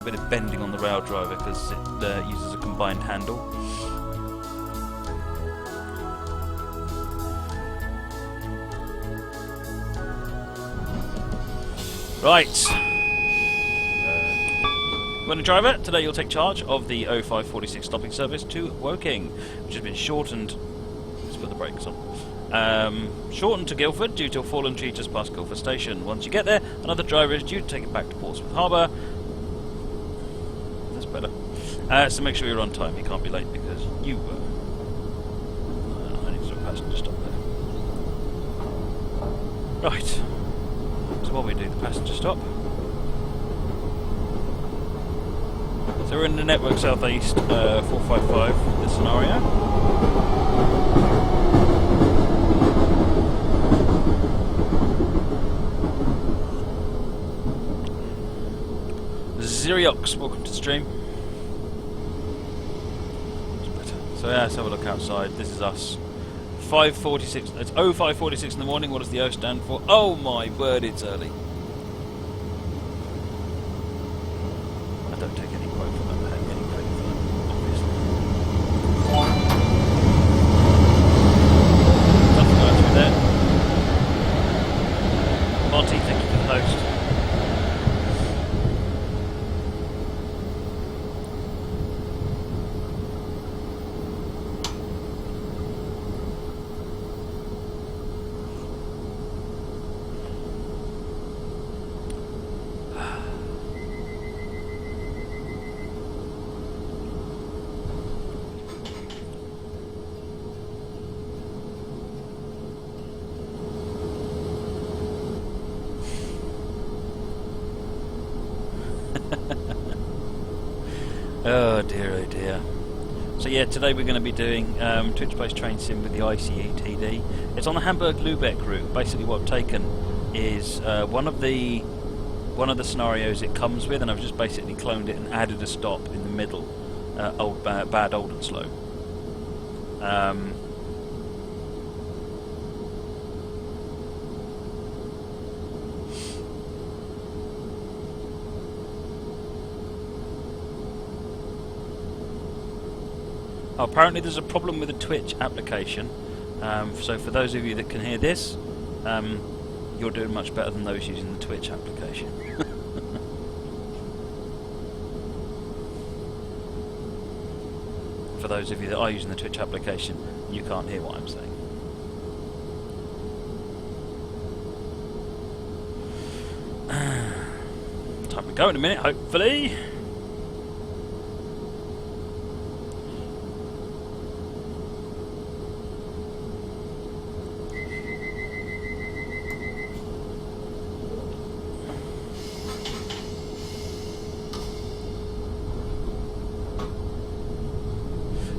A bit of bending on the rail driver because it uses a combined handle. Right. Morning driver, today you'll take charge of the 0546 stopping service to Woking, which has been shortened. Let's put the brakes on. Shortened to Guildford due to a fallen tree just past Guildford Station. Once you get there, another driver is due to take it back to Portsmouth Harbour. That's better. So make sure you're on time. You can't be late because you were. I need to do a passenger stop there. Right. So while we do the passenger stop. So we're in the network southeast 455 for this scenario. Zeriox, welcome to the stream. So yeah, let's have a look outside. This is us. 5:46. It's 0546 in the morning. What does the O stand for? Oh my word, it's early. I don't take any quote from them. Any credit for them, obviously. Nothing going through there. Monty, thank you for the host. Oh dear, oh dear. So yeah, today we're going to be doing Twitch-based train sim with the ICE TD. It's on the Hamburg-Lübeck route. Basically what I've taken is one of the scenarios it comes with, and I've just basically cloned it and added a stop in the middle. Bad, old and slow. Apparently there's a problem with the Twitch application, so for those of you that can hear this, you're doing much better than those using the Twitch application. For those of you that are using the Twitch application, you can't hear what I'm saying. Time to go in a minute, hopefully.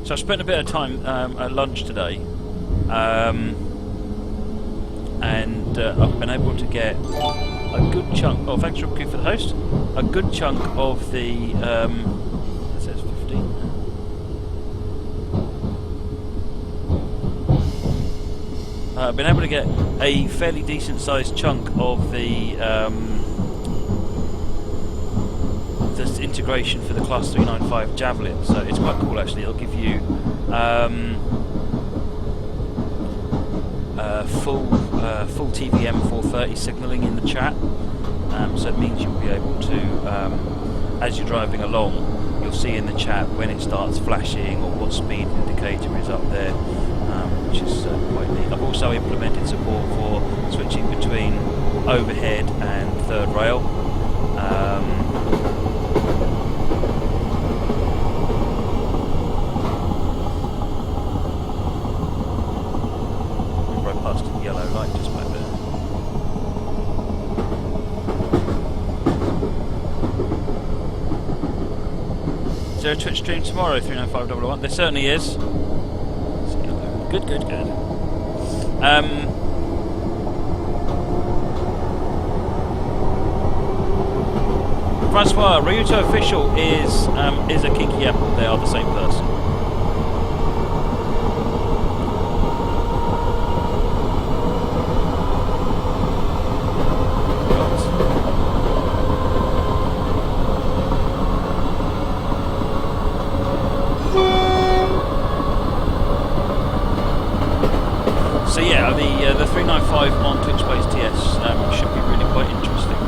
So I spent a bit of time at lunch today, and I've been able to get a good chunk. Oh, thanks Rob Q for the host. A good chunk of the. It says 15. I've been able to get a fairly decent sized chunk of the. This integration for the Class 395 Javelin, so it's quite cool actually. It'll give you full TVM 430 signalling in the chat, so it means you'll be able to, as you're driving along, you'll see in the chat when it starts flashing or what speed indicator is up there, which is quite neat. I've also implemented support for switching between overhead and third rail. Past the yellow light just back there. Is there a Twitch stream tomorrow, 39511? There certainly is. Good, good, good. Francois, Ryuto Official is a Kinky Apple. They are the same person. Yeah, the 395 on Twitch Space TS should be really quite interesting.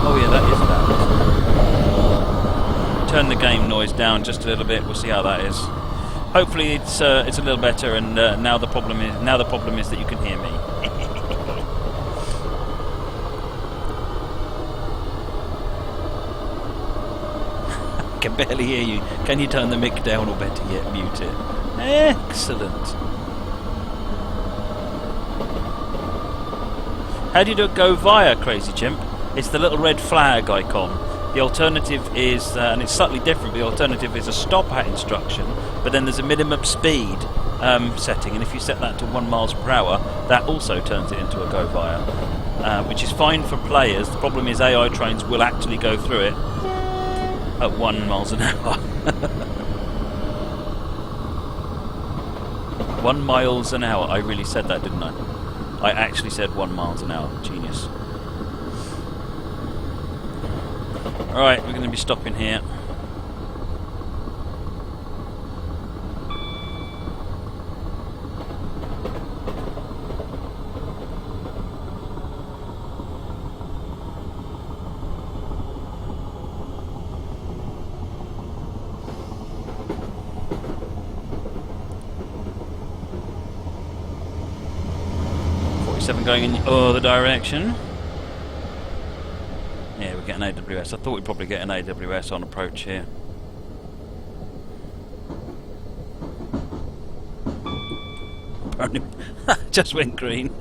Oh yeah, that is loud. Turn the game noise down just a little bit. We'll see how that is. Hopefully it's a little better. And now the problem is that you can hear me. I can barely hear you. Can you turn the mic down, or better yet, mute it? Excellent. How do you do it? Go via, Crazy Chimp? It's the little red flag icon. The alternative is, and it's slightly different, the alternative is a stop at instruction, but then there's a minimum speed setting, and if you set that to 1 miles per hour, that also turns it into a go via, which is fine for players. The problem is AI trains will actually go through it at 1 miles an hour. 1 miles an hour. I really said that, didn't I? I actually said 1 miles an hour. Genius. Alright, we're going to be stopping here. Going in the other direction. Yeah, we're getting AWS. I thought we'd probably get an AWS on approach here. Just went green.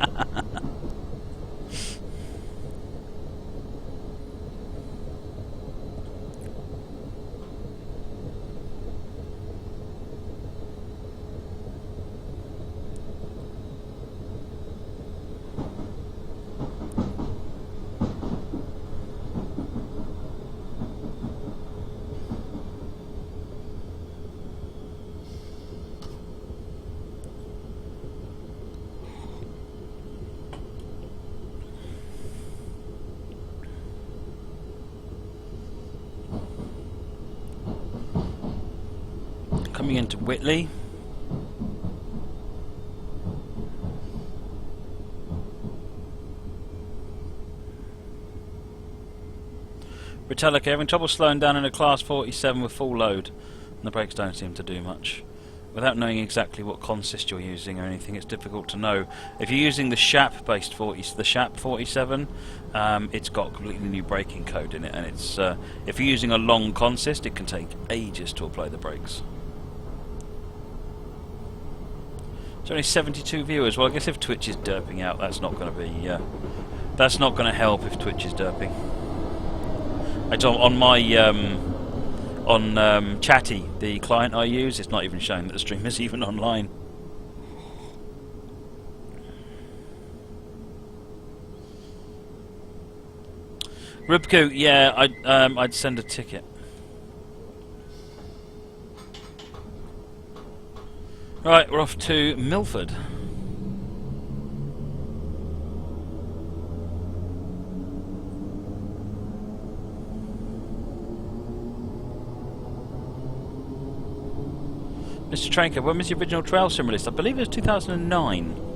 Coming into Whitley. Metallica, having trouble slowing down in a Class 47 with full load, and the brakes don't seem to do much. Without knowing exactly what consist you're using or anything, it's difficult to know. If you're using the SHAP-based the SHAP 47, it's got completely new braking code in it, and it's if you're using a long consist, it can take ages to apply the brakes. There's only 72 viewers. Well, I guess if Twitch is derping out, that's not going to be. That's not going to help if Twitch is derping. On my Chatty, the client I use, it's not even showing that the stream is even online. Rubku, yeah, I'd send a ticket. Right, we're off to Milford. Mr. Tranker, when was the original Trail Sim released? I believe it was 2009.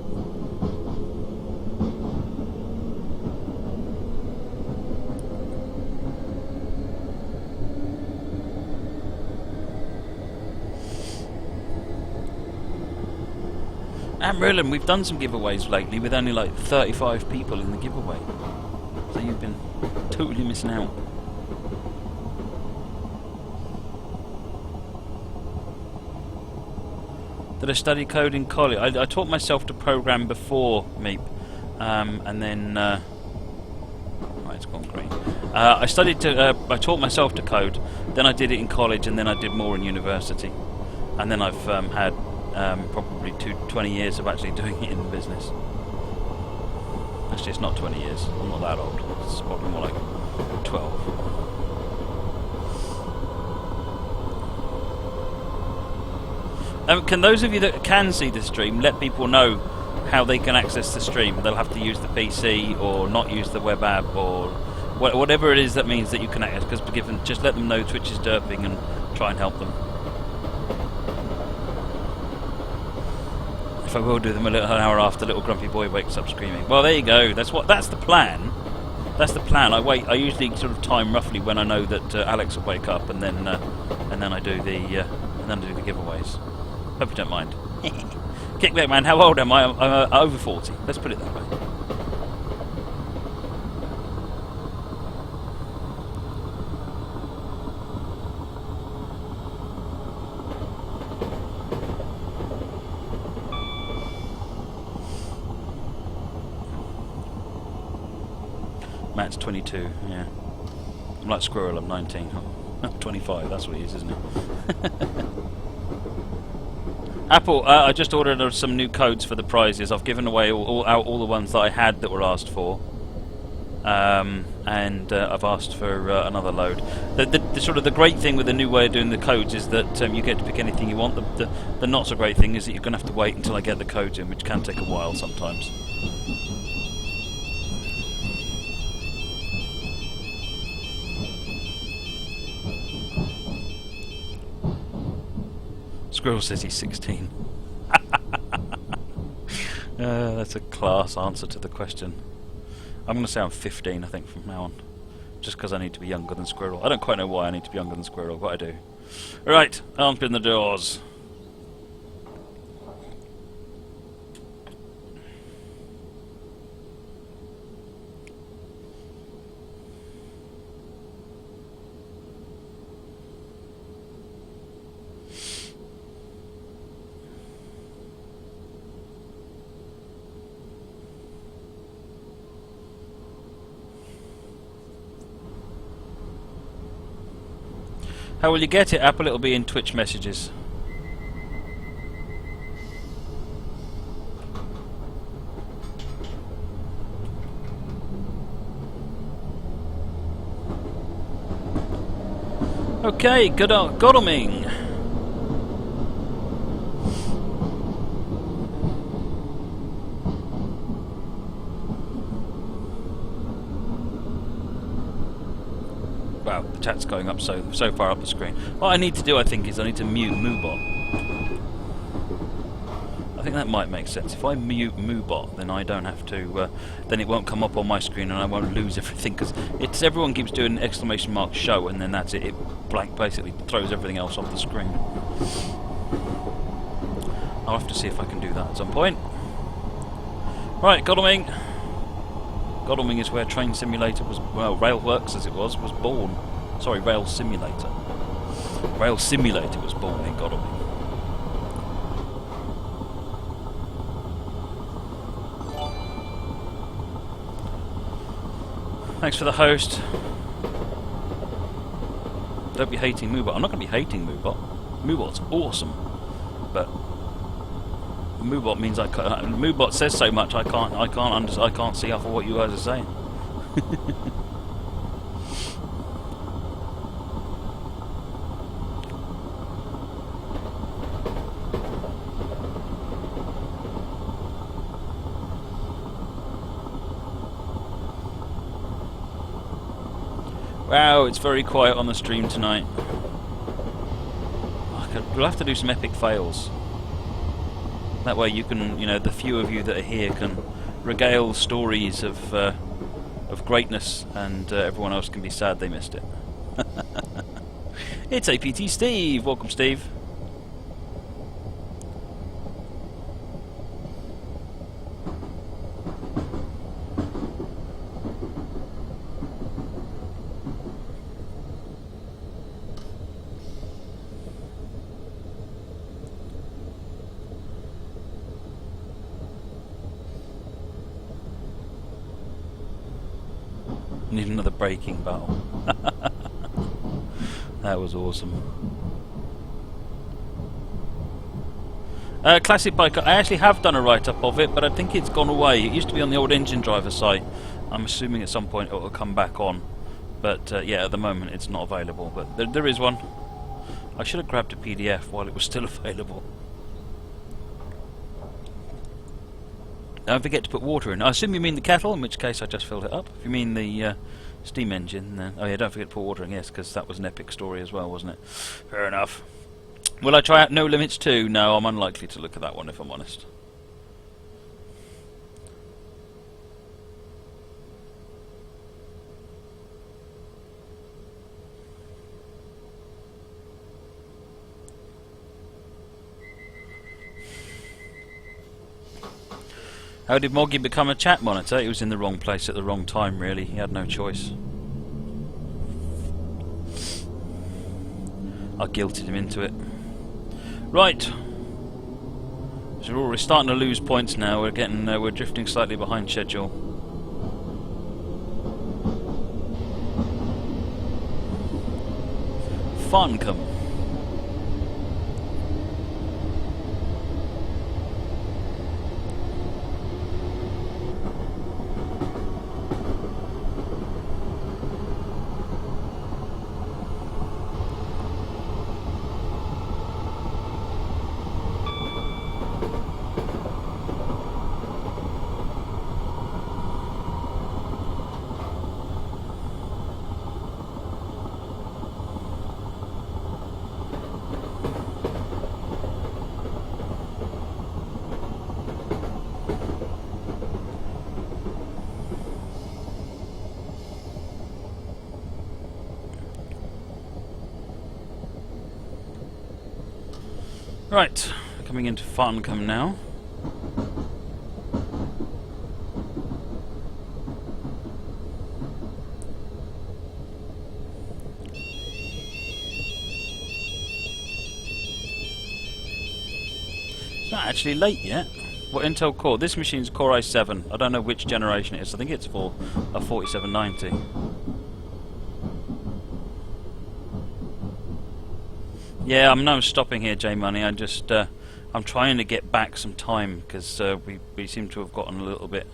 Amarillo, we've done some giveaways lately with only like 35 people in the giveaway. So you've been totally missing out. Did I study code in college? I taught myself to program before MEEP, and then Right, it's gone green. I taught myself to code, then I did it in college, and then I did more in university. And then I've had probably 20 years of actually doing it in business. Actually, it's not 20 years. I'm not that old. It's probably more like 12. Can those of you that can see the stream let people know how they can access the stream? They'll have to use the PC or not use the web app or whatever it is that means that you can access. Because just let them know Twitch is derping and try and help them. If I will do them an hour after little grumpy boy wakes up screaming. Well, there you go. That's the plan. That's the plan. I usually sort of time roughly when I know that Alex will wake up, and then I do the giveaways. Hope you don't mind. Kickback man, how old am I? I'm over 40. Let's put it that way. Matt's 22, yeah. I'm like Squirrel, I'm 19. I'm 25, that's what he is, isn't it? Apple, I just ordered some new codes for the prizes. I've given away all the ones that I had that were asked for. And I've asked for another load. The sort of the great thing with the new way of doing the codes is that you get to pick anything you want. The not so great thing is that you're going to have to wait until I get the codes in, which can take a while sometimes. Squirrel says he's 16. That's a class answer to the question. I'm going to say I'm 15, I think, from now on. Just because I need to be younger than Squirrel. I don't quite know why I need to be younger than Squirrel, but I do. Right, open the doors. How will you get it, Apple? It'll be in Twitch messages. Okay, Godalming. Wow, the chat's going up so far up the screen. What I need to do, I think, is I need to mute Moobot. I think that might make sense. If I mute Moobot, then I don't have to. Then it won't come up on my screen, and I won't lose everything because everyone keeps doing ! show, and then that's it. It basically throws everything else off the screen. I'll have to see if I can do that at some point. Right, Godalming. Godalming is where Train Simulator was, well, Railworks as it was born. Sorry, Rail Simulator. Rail Simulator was born in Godalming. Thanks for the host. Don't be hating Moobot. I'm not going to be hating Moobot. Moobot's awesome, but Moobot means I can't. Moobot says so much. I can't see half of what you guys are saying. Wow, it's very quiet on the stream tonight. We'll have to do some epic fails. That way you can, the few of you that are here can regale stories of greatness, and everyone else can be sad they missed it. It's APT Steve. Welcome, Steve. Need another braking battle. That was awesome. Classic bike. I actually have done a write-up of it, but I think it's gone away. It used to be on the old Engine Driver site. I'm assuming at some point it will come back on. But yeah, at the moment it's not available. But there is one. I should have grabbed a PDF while it was still available. Don't forget to put water in. I assume you mean the kettle, in which case I just filled it up. If you mean the steam engine, then... Oh yeah, don't forget to put water in, yes, because that was an epic story as well, wasn't it? Fair enough. Will I try out No Limits 2? No, I'm unlikely to look at that one, if I'm honest. How did Moggy become a chat monitor? He was in the wrong place at the wrong time, really. He had no choice. I guilted him into it. Right. So we're already starting to lose points now. We're drifting slightly behind schedule. Farncombe. Right, coming into Farncombe now. It's not actually late yet. What Intel Core? This machine's Core i7. I don't know which generation it is. I think it's for a 4790. Yeah, I'm stopping here, J Money. I'm trying to get back some time because we seem to have gotten a little bit.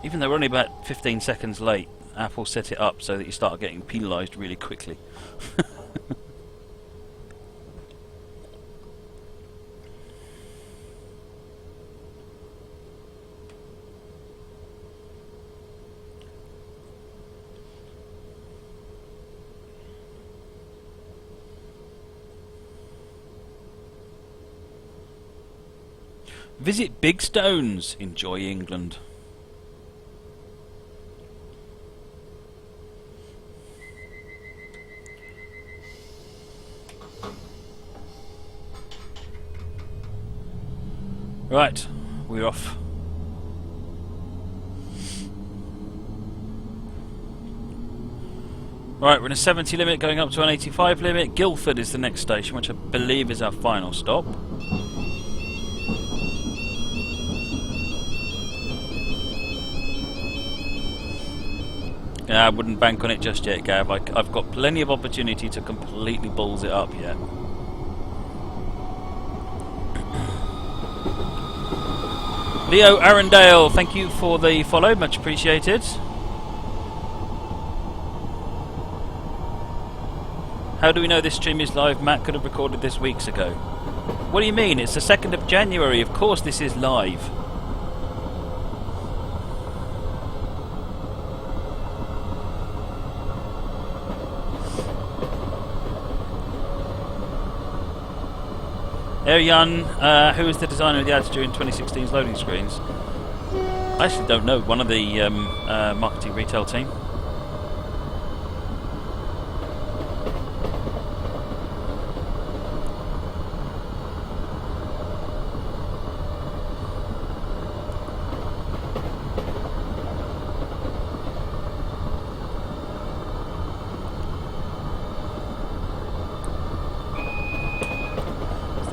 Even though we're only about 15 seconds late, Apple set it up so that you start getting penalised really quickly. Visit Big Stones. Enjoy England. Right, we're off. Right, we're in a 70 limit going up to an 85 limit. Guildford is the next station, which I believe is our final stop. Yeah, I wouldn't bank on it just yet, Gav. I've got plenty of opportunity to completely balls it up yet. Leo Arundale, thank you for the follow, much appreciated. How do we know this stream is live? Matt could have recorded this weeks ago. What do you mean? It's the 2nd of January. Of course this is live. Ariane, who was the designer of the ads during 2016's loading screens? I actually don't know. One of the marketing retail team.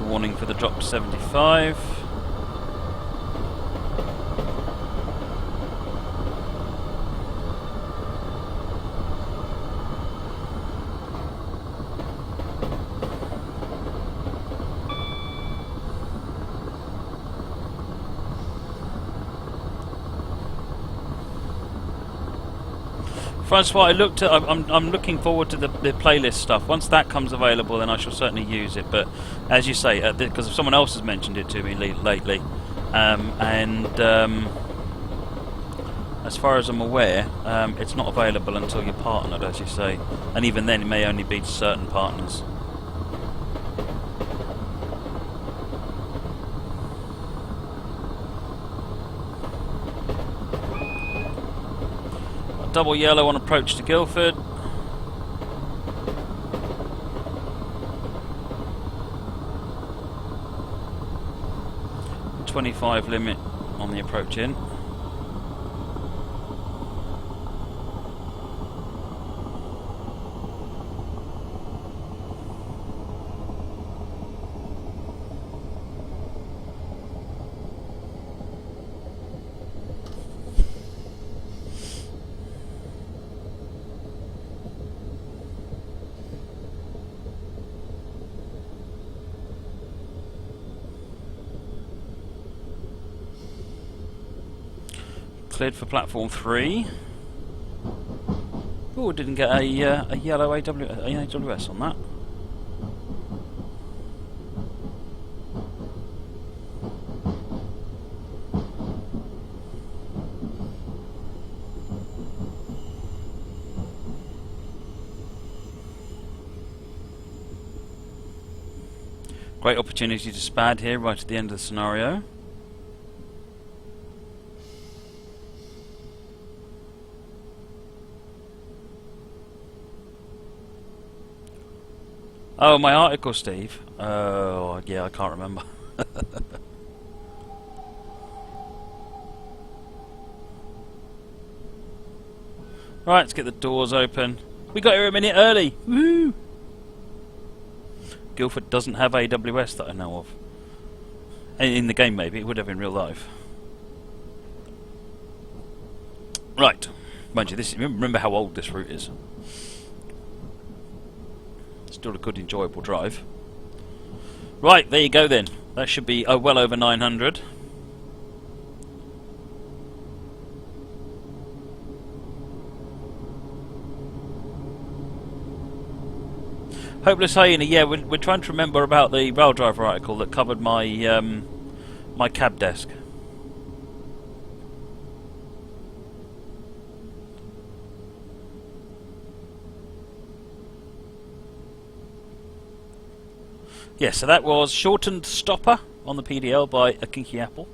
Warning for the drop to 75. That's why I looked at. I'm looking forward to the playlist stuff. Once that comes available, then I shall certainly use it. But as you say, because someone else has mentioned it to me lately, as far as I'm aware, it's not available until you're partnered, as you say, and even then, it may only be to certain partners. Double yellow on approach to Guildford. .25 limit on the approach in. Cleared for platform 3. Oh, didn't get a yellow AWS on that. Great opportunity to spad here right at the end of the scenario. Oh, my article, Steve. Oh, yeah, I can't remember. Right, let's get the doors open. We got here a minute early. Woo! Guildford doesn't have AWS that I know of. In the game, maybe. It would have in real life. Right. Mind you, remember how old this route is. Still a good, enjoyable drive. Right, there you go then. That should be well over 900. Hopeless Hyena, yeah, we're trying to remember about the rail driver article that covered my my cab desk. Yeah, so that was Shortened Stopper on the PDL by A Kinky Apple.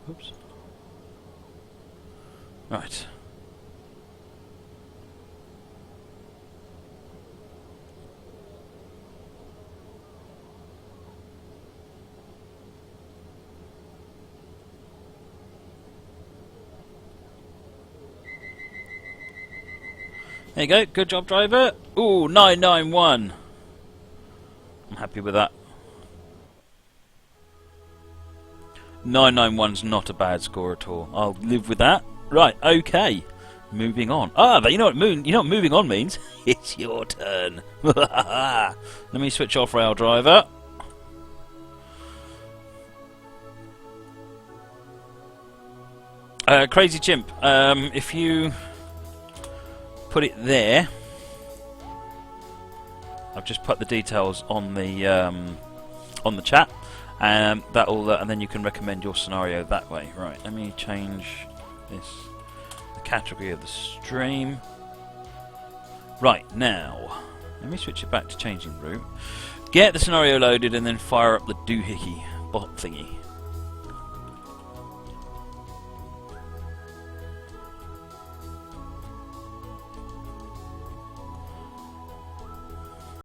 Oops. Right. There you go. Good job, driver. Ooh, 991. I'm happy with that. 991's not a bad score at all. I'll live with that. Right, okay. Moving on. Ah, but you know what moving on means? It's your turn. Let me switch off rail driver. Crazy Chimp, if you put it there, I've just put the details on the chat. That'll and then you can recommend your scenario that way. Right, let me change this, the category of the stream. Right, now let me switch it back to changing route. Get the scenario loaded and then fire up the doohickey bot thingy.